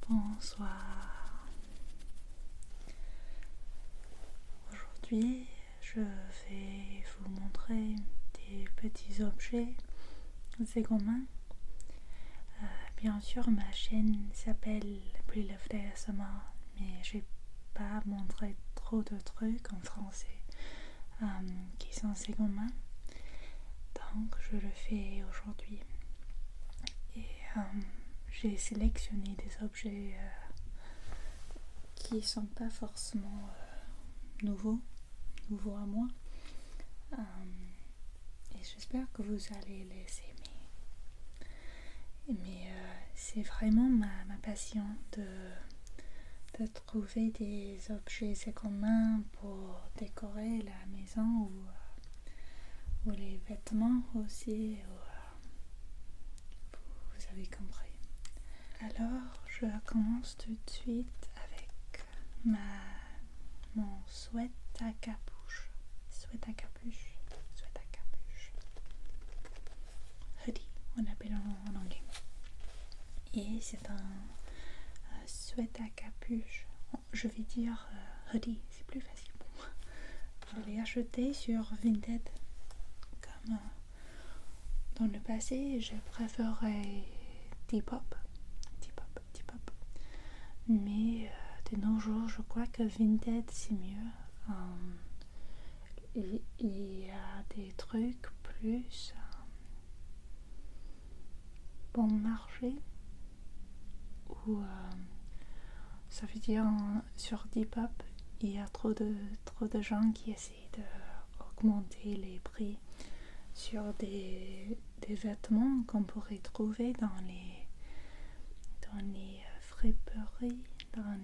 Bonsoir. Aujourd'hui, je vais vous montrer des petits objets seconde main. Bien sûr, ma chaîne s'appelle Pre-Loved ASMR, mais je vais pas montrer trop de trucs en français qui sont seconde main. Donc, je le fais aujourd'hui. Et j'ai sélectionné des objets qui sont pas forcément nouveaux à moi. Et j'espère que vous allez les aimer. Mais c'est vraiment ma passion de trouver des objets seconde main pour décorer la maison ou les vêtements aussi. Vous avez compris. Alors, je commence tout de suite avec mon sweat à capuche. Hoodie, on appelle en anglais. Et c'est un sweat à capuche. Je vais dire hoodie, c'est plus facile pour moi. Je l'ai acheté sur Vinted. Comme dans le passé, je préférais Depop. Mais de nos jours, je crois que Vinted c'est mieux. Il y a des trucs plus bon marché ou ça veut dire sur Depop il y a trop de gens qui essaient d'augmenter les prix sur des vêtements qu'on pourrait trouver dans les friperies, dans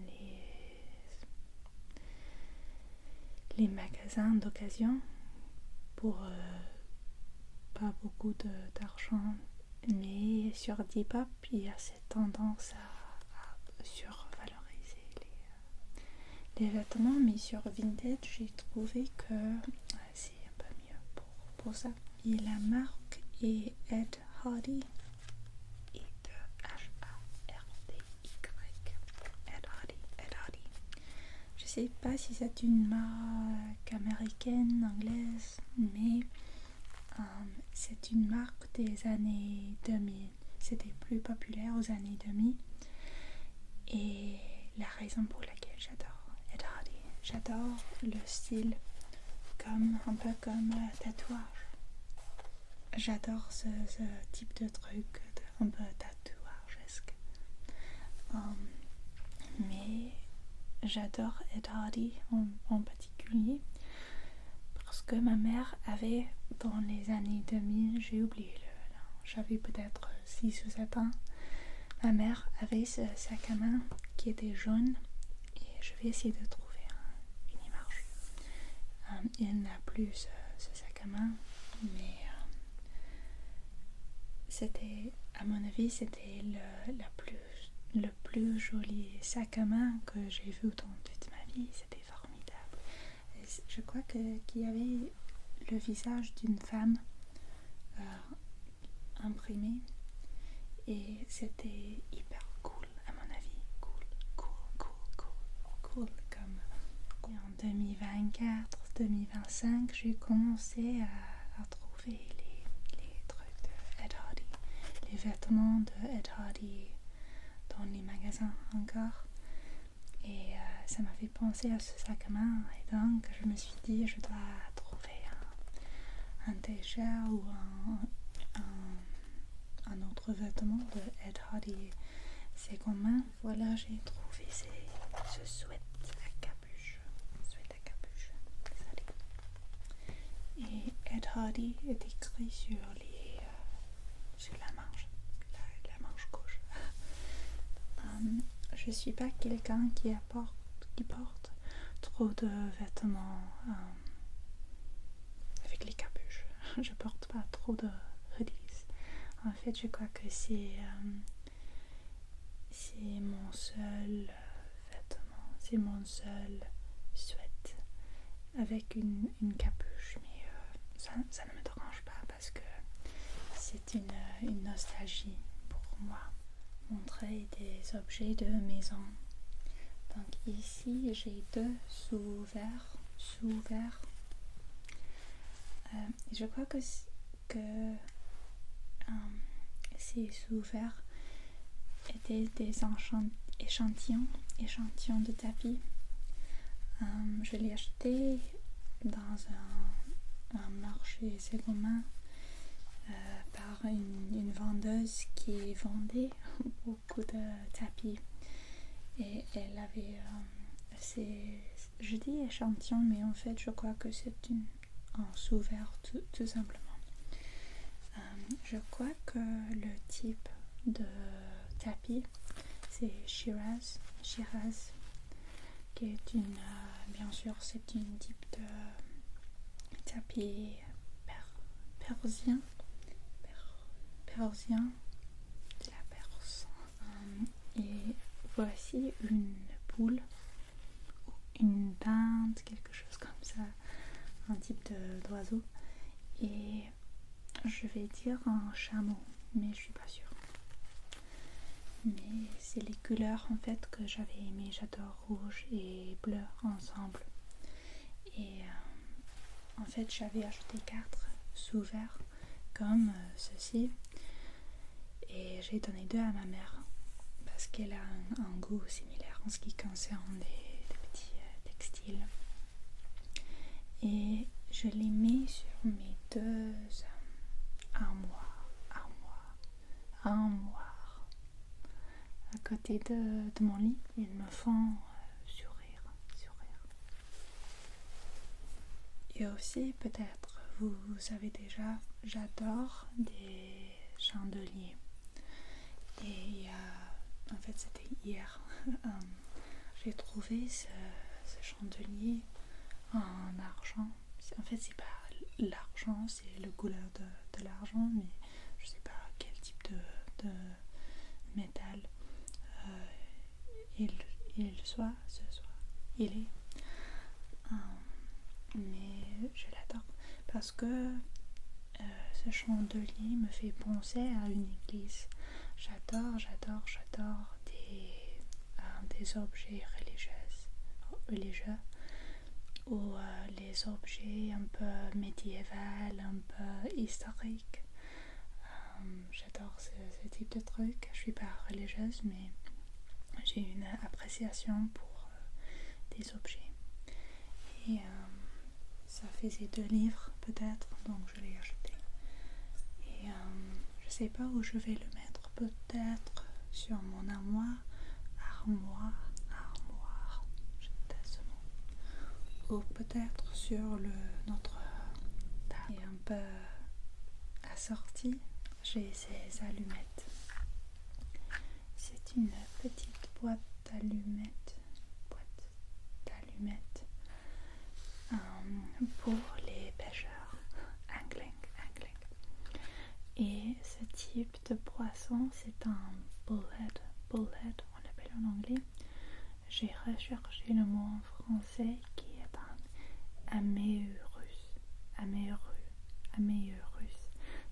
les magasins d'occasion pour pas beaucoup d'argent. Mais sur Depop, il y a cette tendance à survaloriser les vêtements. Mais sur Vinted, j'ai trouvé que c'est un peu mieux pour ça. Et la marque est Ed Hardy. Ed Hardy. Je sais pas si c'est une marque américaine, anglaise, mais c'est une marque des années 2000. C'était plus populaire aux années 2000. Et la raison pour laquelle j'adore Ed Hardy, j'adore le style un peu comme tatouage. J'adore ce type de truc un peu tatouagesque. Mais j'adore Ed Hardy en particulier parce que ma mère avait dans les années 2000, j'ai oublié j'avais peut-être 6 ou 7 ans, ma mère avait ce sac à main qui était jaune et je vais essayer de trouver une image. Il n'a plus ce sac à main, mais c'était, à mon avis, c'était le plus joli sac à main que j'ai vu dans toute ma vie. C'était formidable. Et je crois qu'il y avait le visage d'une femme imprimé et c'était hyper cool à mon avis. Cool comme. Et en 2024-2025 j'ai commencé à trouver les trucs de Ed Hardy, les vêtements de Ed Hardy dans les magasins encore. Et ça m'a fait penser à ce sac à main et donc je me suis dit je dois trouver un t-shirt ou un autre vêtement de Ed Hardy seconde main. Voilà, j'ai trouvé ce sweat à capuche. Désolée. Et Ed Hardy est écrit sur la manche gauche. Je suis pas quelqu'un qui porte trop de vêtements avec les capuches. Je porte pas trop de hoodies. En fait, je crois que c'est mon seul vêtement, c'est mon seul sweat avec une capuche. Mais ça ne me dérange pas parce que c'est une nostalgie pour moi. montrer des objets de maison. Donc ici j'ai 2 sous-verres. Je crois que ces sous-verres étaient des échantillons de tapis. Je l'ai acheté dans un marché seconde main par une vendeuse qui vendait beaucoup de tapis. Et elle avait je dis échantillon, mais en fait je crois que c'est un sous-verre tout simplement. Je crois que le type de tapis c'est Shiraz, qui est bien sûr c'est une type de tapis persien de la Perse. Et voici une poule ou une dinde, quelque chose comme ça, un type d'oiseau. Et je vais dire un chameau, mais je suis pas sûre. Mais c'est les couleurs en fait que j'avais aimé. J'adore rouge et bleu ensemble. Et en fait j'avais acheté 4 sous-verres comme ceci. Et j'ai donné 2 à ma mère parce qu'elle a un goût similaire en ce qui concerne des petits textiles. Et je les mets sur mes 2 armoires à côté de mon lit. Ils me font sourire. Et aussi peut-être vous savez déjà, j'adore des chandeliers. Et en fait c'était hier, j'ai trouvé ce chandelier en argent. En fait c'est pas l'argent, c'est le couleur de l'argent, mais je sais pas quel type de métal il est. Mais je l'adore parce que ce chandelier me fait penser à une église. J'adore des objets religieux ou les objets un peu médiévaux, un peu historiques. J'adore ce type de trucs. Je suis pas religieuse, mais j'ai une appréciation pour des objets. Et ça faisait 2 livres peut-être, donc je l'ai acheté. Et je sais pas où je vais le mettre, peut-être sur mon armoire, je déteste ce mot, ou peut-être sur notre table. Et un peu assorti, j'ai ces allumettes. C'est une petite boîte d'allumettes pour les pêcheurs angling. Et ce type de poisson, c'est un bullhead, on l'appelle en anglais. J'ai recherché le mot en français qui est un améurus.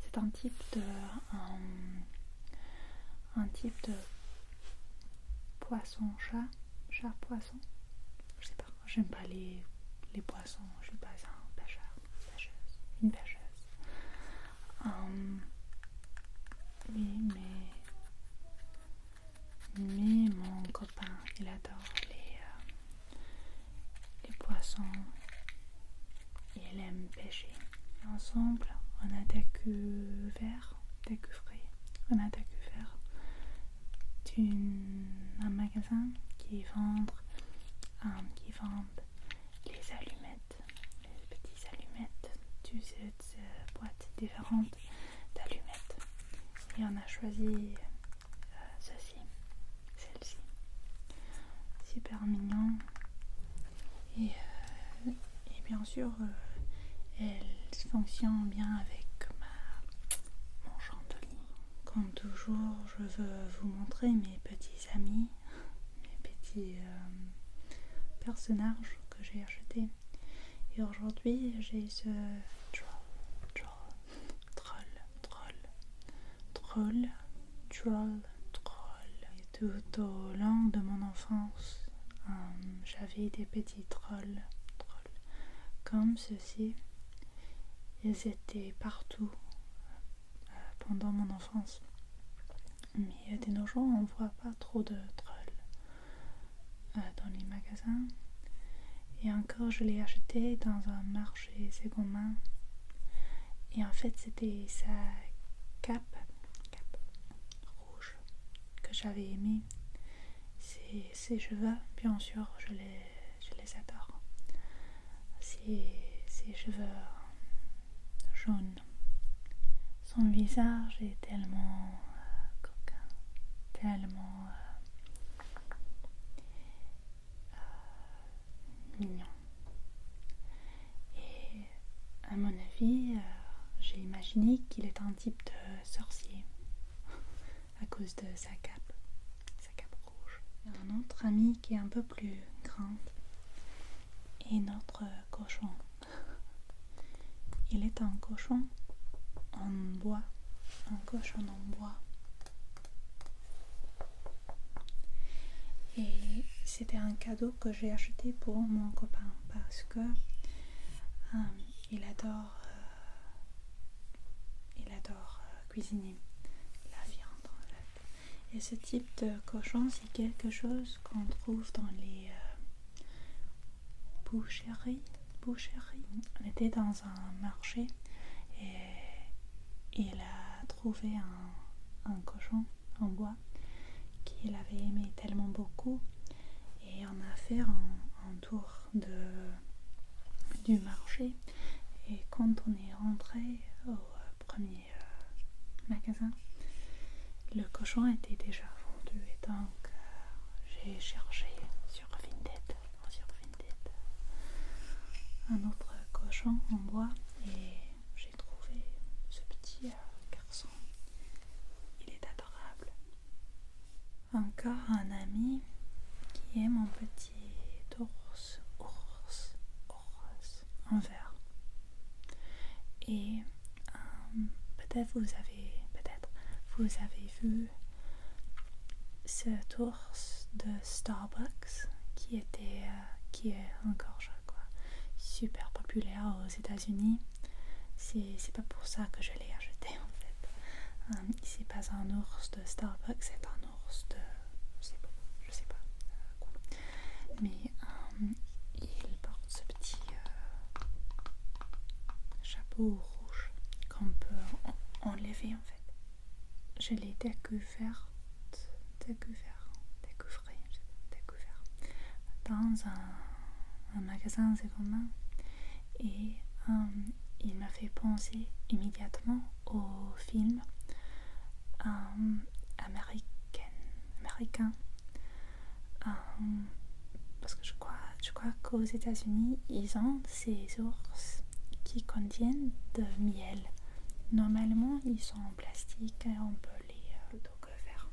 C'est un type de poisson, poisson. Je sais pas, j'aime pas les poissons, je suis pas un une pêcheuse. Mais mon copain, il adore les poissons et il aime pêcher. Et ensemble, on a découvert un magasin qui vend les allumettes, les petites allumettes, toutes ces boîtes différentes d'allumettes. Et on a choisi celle-ci. Super mignon. Et bien sûr, elle fonctionne bien avec mon chandelier. Comme toujours, je veux vous montrer mes petits amis, mes petits personnages que j'ai achetés. Et aujourd'hui, j'ai ce troll. tout au long de mon enfance, j'avais des petits trolls comme ceci. Ils étaient partout pendant mon enfance. Mais de nos jours, on ne voit pas trop de trolls dans les magasins. Et encore, je l'ai acheté dans un marché seconde main. Et en fait, c'était sa cape rouge que j'avais aimée. Ses cheveux, bien sûr, je les adore. Ses cheveux jaunes. Son visage est tellement coquin, tellement mignon. Et à mon avis, j'ai imaginé qu'il est un type de sorcier à cause de sa cape rouge. Il y a un autre ami qui est un peu plus grand et notre cochon. Il est un cochon en bois, un cochon en bois. Et c'était un cadeau que j'ai acheté pour mon copain parce que il adore cuisiner la viande en fait. Et ce type de cochon, c'est quelque chose qu'on trouve dans les boucheries. On était dans un marché et il a trouvé un cochon en bois qu'il avait aimé tellement beaucoup et on a fait un tour du marché. Et quand on est rentré au premier magasin, le cochon était déjà vendu et donc j'ai cherché sur Vinted un autre cochon en bois et j'ai trouvé ce petit garçon. Il est adorable. Encore un ami qui est mon petit ours en verre. Et peut-être vous avez vu cet ours de Starbucks qui est encore, je crois, super populaire aux États-Unis. C'est pas pour ça que je l'ai acheté en fait. C'est pas un ours de Starbucks, c'est un ours de je sais pas quoi. Mais il porte ce petit chapeau rouge qu'on peut enlever en fait. Je l'ai découvert dans un magasin seconde main et il m'a fait penser immédiatement au film américain parce que je crois qu'aux États-Unis ils ont ces ours qui contiennent de miel. Normalement ils sont en plastique et on peut les faire.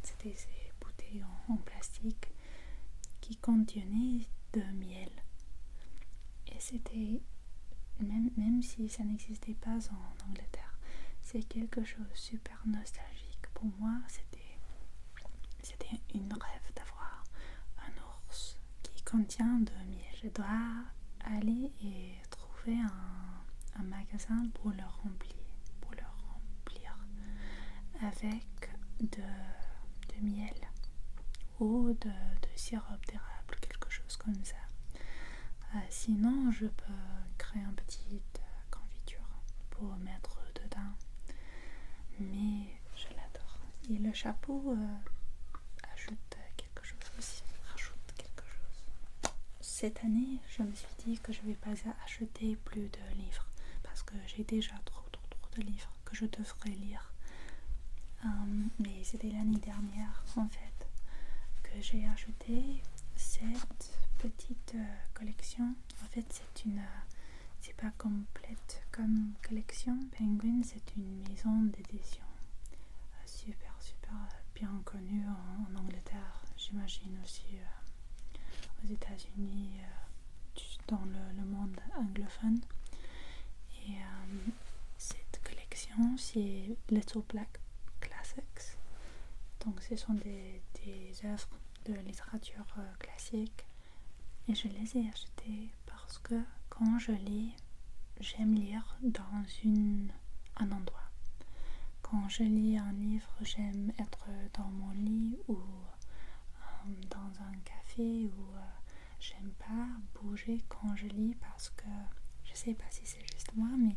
C'était ces bouteilles en plastique qui contenaient de miel et c'était même si ça n'existait pas en Angleterre, c'est quelque chose de super nostalgique pour moi. C'était une rêve d'avoir un ours qui contient de miel. Je dois aller et trouver un magasin pour le remplir avec de miel ou de sirop d'érable, quelque chose comme ça. Sinon, je peux créer une petite confiture pour mettre dedans. Mais je l'adore. Et le chapeau rajoute quelque chose. Cette année, je me suis dit que je ne vais pas acheter plus de livres parce que j'ai déjà trop de livres que je devrais lire. Mais c'était l'année dernière en fait que j'ai acheté cette petite collection. En fait, c'est pas complète comme collection. Penguin, c'est une maison d'édition super bien connue en Angleterre, j'imagine aussi aux États-Unis, dans le monde anglophone. Et cette collection, c'est Little Black Classics Donc ce sont des œuvres de littérature classique. Et je les ai achetées parce que quand je lis, j'aime lire dans un endroit. Quand je lis un livre, j'aime être dans mon lit ou dans un café ou j'aime pas bouger quand je lis parce que je sais pas si c'est juste moi, mais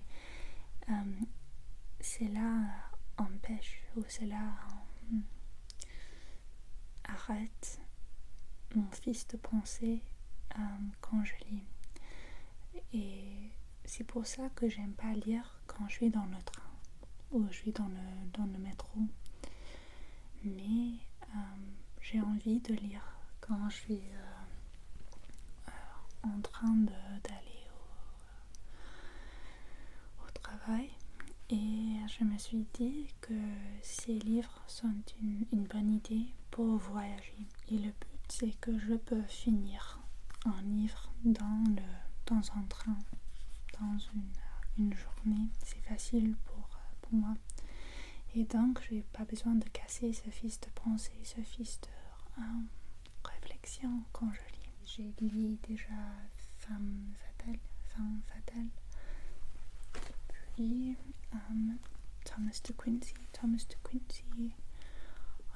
cela empêche ou cela arrête mon fils de penser quand je lis. Et c'est pour ça que j'aime pas lire quand je suis dans le train ou je suis dans le métro. Mais j'ai envie de lire quand je suis en train d'aller au travail. Et je me suis dit que ces livres sont une bonne idée pour voyager. Et le but, c'est que je peux finir un livre dans un train, dans une journée. C'est facile pour moi. Et donc, je n'ai pas besoin de casser ce fils de pensée, ce fils de réflexion quand je lis. J'ai lu déjà Femme fatale. Puis Thomas de Quincey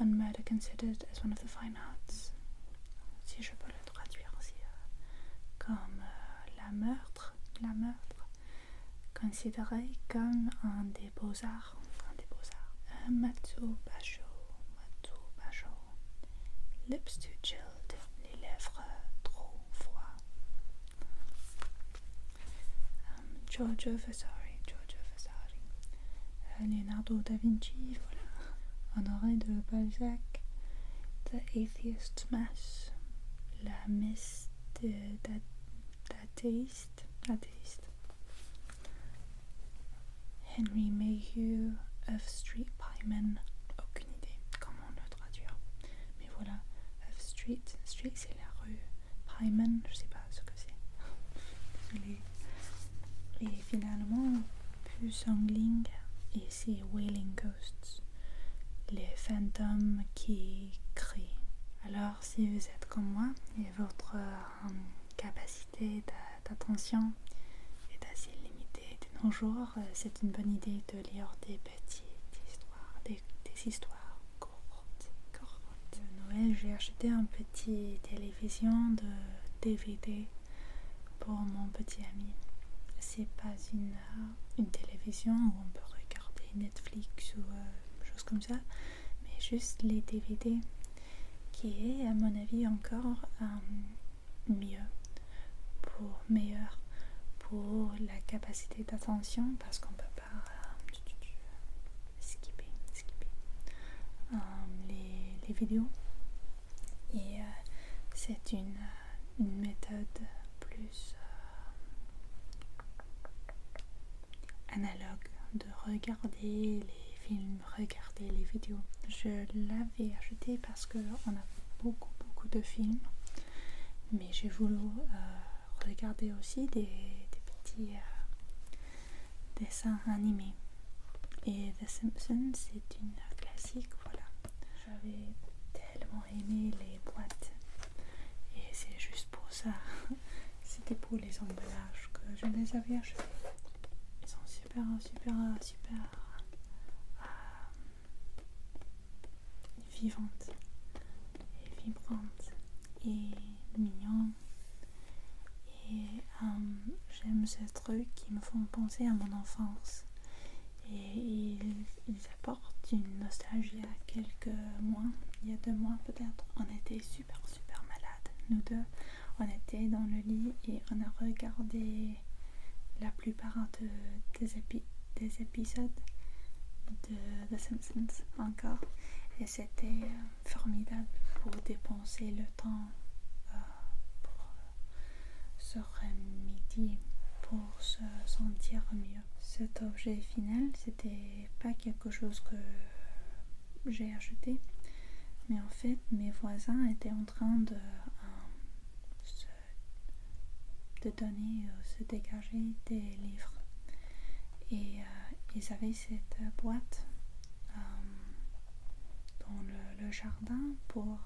on Murder Considered as One of the Fine Arts. Si je peux le traduire aussi comme la meurtre, considéré comme un des beaux-arts. Matsuo Basho. Lips too chilled, les lèvres trop froides. Giorgio Vasari. Leonardo da Vinci, voilà. Honoré de Balzac. The Atheist Mass. La messe d'athéiste. Henry Mayhew of Street Piemen. Aucune idée comment le traduire. Mais voilà, of Street c'est la rue. Piemen, je sais pas ce que c'est. Désolée. Et finalement, Pusongling et c'est Wailing Ghosts. Les fantômes qui crient. Alors, si vous êtes comme moi et votre capacité d'attention est assez limitée de nos jours, c'est une bonne idée de lire des petites histoires, des histoires courtes. De Noël, j'ai acheté un petit télévision de DVD pour mon petit ami. C'est pas une télévision où on peut regarder Netflix ou choses comme ça, mais juste les DVD, qui est à mon avis encore meilleur pour la capacité d'attention, parce qu'on peut pas skipper les vidéos. Et c'est une méthode plus analogue de regarder les films, regarder les vidéos. Je l'avais acheté parce qu'on a beaucoup de films, mais j'ai voulu regarder aussi des petits dessins animés. Et The Simpsons, c'est une classique, voilà. J'avais tellement aimé les boîtes, et c'est juste pour ça. C'était pour les emballages que je les avais achetés. Ils sont super vivantes et vibrantes et mignons. Et j'aime ces trucs qui me font penser à mon enfance. Et ils apportent une nostalgie à quelques mois. Il y a 2 mois peut-être, on était super malades. Nous deux, on était dans le lit et on a regardé la plupart des épisodes de The Simpsons encore. Et c'était formidable pour dépenser le temps, pour se remédier, pour se sentir mieux. Cet objet final, c'était pas quelque chose que j'ai acheté, mais en fait mes voisins étaient en train de se dégager des livres, et ils avaient cette boîte dont le jardin pour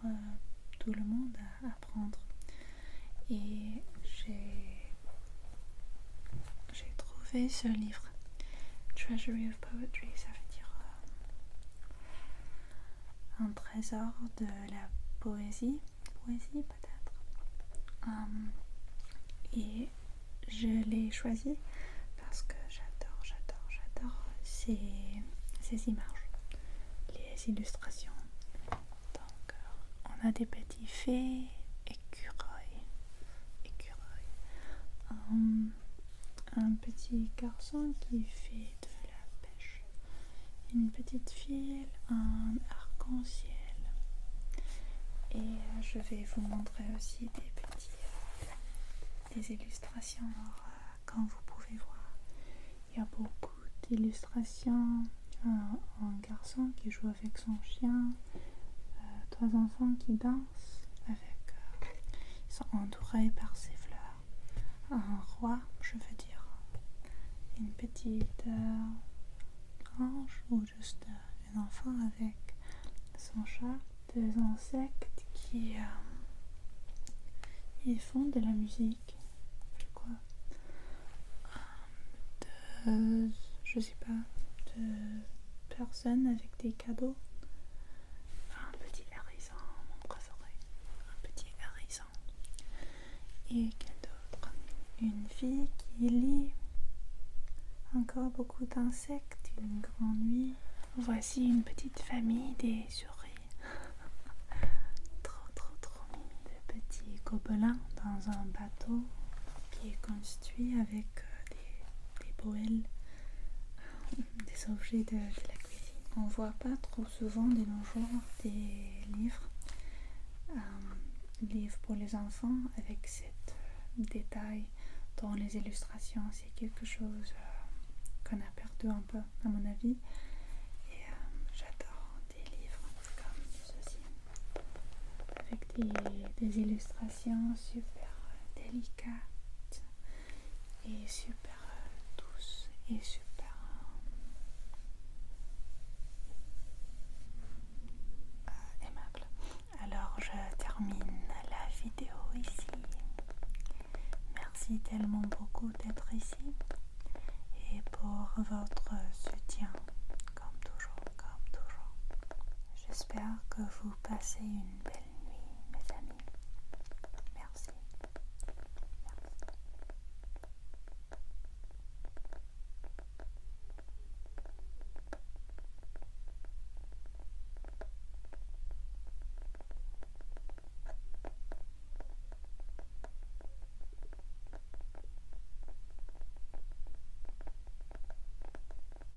tout le monde à apprendre. Et j'ai trouvé ce livre, Treasury of Poetry, ça veut dire un trésor de la poésie peut-être. Et je l'ai choisi parce que j'adore ces images, les illustrations. Donc on a des petits fées, écureuils, un petit garçon qui fait de la pêche, une petite fille, un arc-en-ciel. Et je vais vous montrer aussi des illustrations. Alors, comme vous pouvez voir, il y a beaucoup d'illustrations. Un garçon qui joue avec son chien, 3 enfants qui dansent avec, ils sont entourés par ces fleurs. Un roi, je veux dire, une petite ange ou juste un enfant avec son chat, 2 insectes qui ils font de la musique, je crois. Je sais pas, 2 personnes avec des cadeaux. Un petit hérisson, mon préféré. Un petit hérisson. Et quel d'autre? Une fille qui lit. Encore beaucoup d'insectes, une grande nuit. Voici une petite famille des souris. Trop mimi. De petits gobelins dans un bateau qui est construit avec des poêles, des objets de la cuisine. On voit pas trop souvent de nos jours des livres pour les enfants avec cet détail dans les illustrations. C'est quelque chose qu'on a perdu un peu à mon avis. Et j'adore des livres comme ceci avec des illustrations super délicates et super douces et super aimables. Alors je termine la vidéo ici. Merci tellement beaucoup d'être ici et pour votre soutien, comme toujours. J'espère que vous passez une